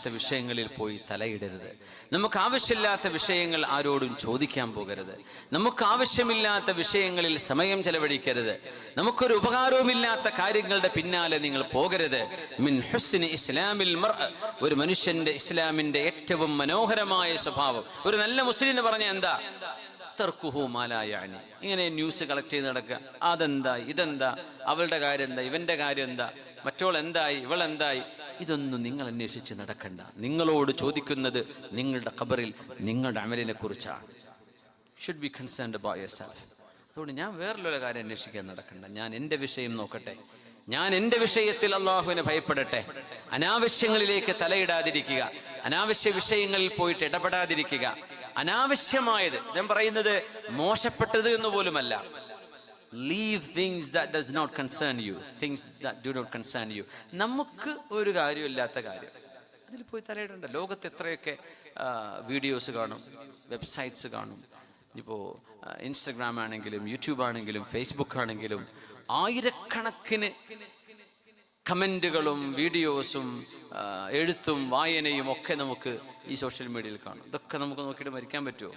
വിഷയങ്ങളിൽ പോയി തലയിടരുത്. നമുക്ക് ആവശ്യമില്ലാത്ത വിഷയങ്ങൾ ആരോടും ചോദിക്കാൻ പോകരുത്. നമുക്ക് ആവശ്യമില്ലാത്ത വിഷയങ്ങളിൽ സമയം ചെലവഴിക്കരുത്. നമുക്കൊരു ഉപകാരവുമില്ലാത്ത കാര്യങ്ങളുടെ പിന്നാലെ നിങ്ങൾ പോകരുത്. മിൻ ഹുസ്നി ഇസ്ലാമിൽ മർഅ, ഒരു മനുഷ്യന്റെ ഇസ്ലാമിന്റെ ഏറ്റവും മനോഹരമായ സ്വഭാവം. ഒരു നല്ല മുസ്ലിം എന്ന് പറഞ്ഞാൽ എന്താ? തർക്കുഹു മാ ലാ യഅനി. ഇങ്ങനെ ന്യൂസ് കളക്ട് ചെയ്ത് നടക്കുക. അതെന്തായി, ഇതെന്താ, അവളുടെ കാര്യം എന്താ, ഇവന്റെ കാര്യം എന്താ, മറ്റോൾ എന്തായി, ഇവളെന്തായി, ഇതൊന്നും നിങ്ങൾ അന്വേഷിച്ച് നടക്കണ്ട. നിങ്ങളോട് ചോദിക്കുന്നത് നിങ്ങളുടെ ഖബറിൽ നിങ്ങളുടെ അമലിനെ കുറിച്ചാണ്. Should be concerned about yourself. അതുകൊണ്ട് ഞാൻ വേറൊരു കാര്യം അന്വേഷിക്കാൻ നടക്കണ്ട. ഞാൻ എൻ്റെ വിഷയം നോക്കട്ടെ. ഞാൻ എൻ്റെ വിഷയത്തിൽ അള്ളാഹുവിനെ ഭയപ്പെടട്ടെ. അനാവശ്യങ്ങളിലേക്ക് തലയിടാതിരിക്കുക. അനാവശ്യ വിഷയങ്ങളിൽ പോയിട്ട് ഇടപെടാതിരിക്കുക. അനാവശ്യമായത് ഞാൻ പറയുന്നത് മോശപ്പെട്ടത് എന്ന് പോലുമല്ല. Leave things that does not concern you, things that do not concern you. നമുക്ക് ഒരു കാര്യമില്ലാത്ത കാര്യം അതിൽ പോയി തലയിടണ്ട. ലോകത്ത് എത്രയൊക്കെ വീഡിയോസ് കാണും, വെബ്സൈറ്റ്സ് കാണും. ഇപ്പോൾ ഇൻസ്റ്റഗ്രാം ആണെങ്കിലും യൂട്യൂബ് ആണെങ്കിലും ഫേസ്ബുക്ക് ആണെങ്കിലും ആയിരക്കണക്കിന് കമൻറ്റുകളും വീഡിയോസും എഴുത്തും വായനയും ഒക്കെ നമുക്ക് ഈ സോഷ്യൽ മീഡിയയിൽ കാണും. ഇതൊക്കെ നമുക്ക് നോക്കിയിട്ട് മരിക്കാൻ പറ്റുമോ?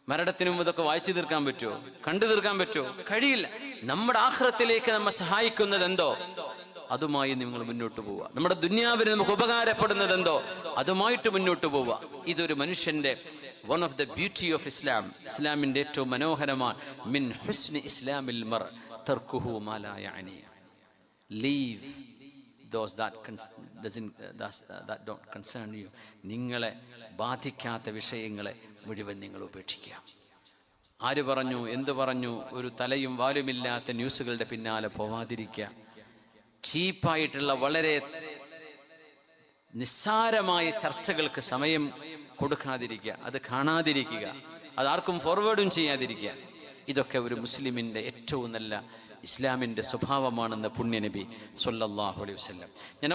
മരണത്തിന് മുമ്പ് ഇതൊക്കെ വായിച്ചു തീർക്കാൻ പറ്റുമോ? കണ്ടു തീർക്കാൻ പറ്റുമോ? കഴിയില്ല. നമ്മുടെ ആഖിറത്തിലേക്ക് നമ്മെ സഹായിക്കുന്നത് എന്തോ അതുമായി നിങ്ങൾ മുന്നോട്ട് പോവുക. നമ്മുടെ ദുനിയാവിന് നമുക്ക് ഉപകാരപ്പെടുന്നത് എന്തോ അതുമായിട്ട് മുന്നോട്ട് പോവുക. ഇതൊരു മനുഷ്യന്റെ one of the beauty of Islam. ഇസ്ലാമിന്റെ ഏറ്റവും മനോഹരമാണ് മിൻ ഹുസ്നി ഇസ്ലാമിൽ മർ തർക്കുഹു മാ ലാ യഅനി. Leave those that don't concern you. നിങ്ങളെ ബാധിക്കാത്ത വിഷയങ്ങളെ മുഴുവൻ നിങ്ങൾ ഉപേക്ഷിക്കുക. ആര് പറഞ്ഞു, എന്ത് പറഞ്ഞു, ഒരു തലയും വാലുമില്ലാത്ത ന്യൂസുകളുടെ പിന്നാലെ പോവാതിരിക്കുക. ചീപ്പായിട്ടുള്ള വളരെ നിസ്സാരമായ ചർച്ചകൾക്ക് സമയം കൊടുക്കാതിരിക്കുക. അത് കാണാതിരിക്കുക. അതാർക്കും ഫോർവേഡും ചെയ്യാതിരിക്കുക. ഇതൊക്കെ ഒരു മുസ്ലിമിൻ്റെ ഏറ്റവും നല്ല ഇസ്ലാമിൻ്റെ സ്വഭാവമാണെന്ന് പുണ്യനബി സ്വല്ലല്ലാഹു അലൈഹി വസല്ലം. ഞാൻ